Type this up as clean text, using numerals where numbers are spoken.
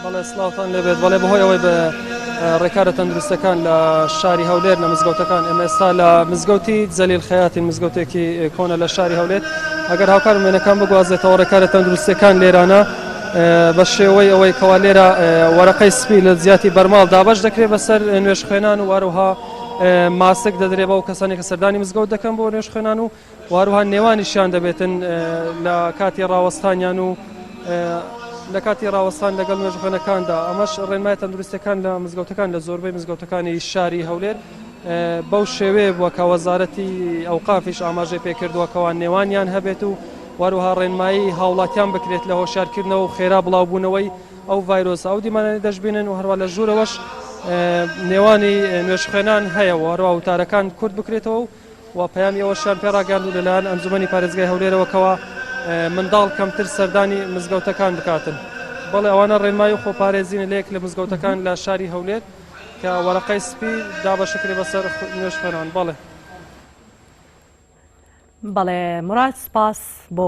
بەڵێ سڵاوتان لێبێت بەڵێ بەهۆی ئەوەی بە ڕێکارە تەندروستەکان لە شاری هەولێر لە مزگەوتەکان ئێمە ئێستا لە مزگەوتی جەلیل خەیاتی مزگەوتێکی کۆنە لە شاری هەولێر ئەگەر هاوکار وێنەکان بگوازێتەوە ڕێکارە تەندروستەکان لێرانە بە شێوەی ئەوەی کەوا لێرە وەرەقەی سپی لە زیاتی بەرماڵ دابەش دەکرێت بەسەر نوێژ خوێنان و واروها ماسک دەدرێت بە و کەسانی کە سەردانی مزگەوت دەکەن بۆ نوێژ خوێنان و واروها نێوانیشیان دەبێتن لە کاتی ڕاوەستانیان و لە کاتی ڕاوەستان لەگەڵ نوێژ خوێنەکاندا ئەمەش ڕێنمای تەندروستەکان لە مزگەوتەکان لە زۆربەی مزگەوتەکانی شاری هەولێر بەو شێوەیە بووە کە وەزارەتی ئەوقافیش ئاماژەی پێکردووەکەوان نێوانیان هەبێت و واروها ڕێنمایی هاوڵاتیان بکرێت لە هۆشیارکردنەوە و خێرا بڵاوبوونەوەی ئەو ڤایرۆسە ئەو دیمانانی دەشبێنن و هەروە لە ژوورەوەش نێوانی نوێژ خوێنان هەیە و هەروە وتارەکان کورت بکرێتەوە و پەیامی ئەوەشیان پێڕاگەاندوو لەلایەن ئەنجومەنی پارێزگای هەولێرەوەکەوە منداڵ کەمتر سەردانی مزگەوتەکان بکاتن بەڵێ ئەوانە ڕێنمایی و خۆپارێزینە لەیەک لە مزگەوتەکان لە شاری هەولێر کە وەرەقەی سپی دابەشکرێ بەسەر نوێژ خوێنان بەڵێ بەڵێ مراد سپاس بۆ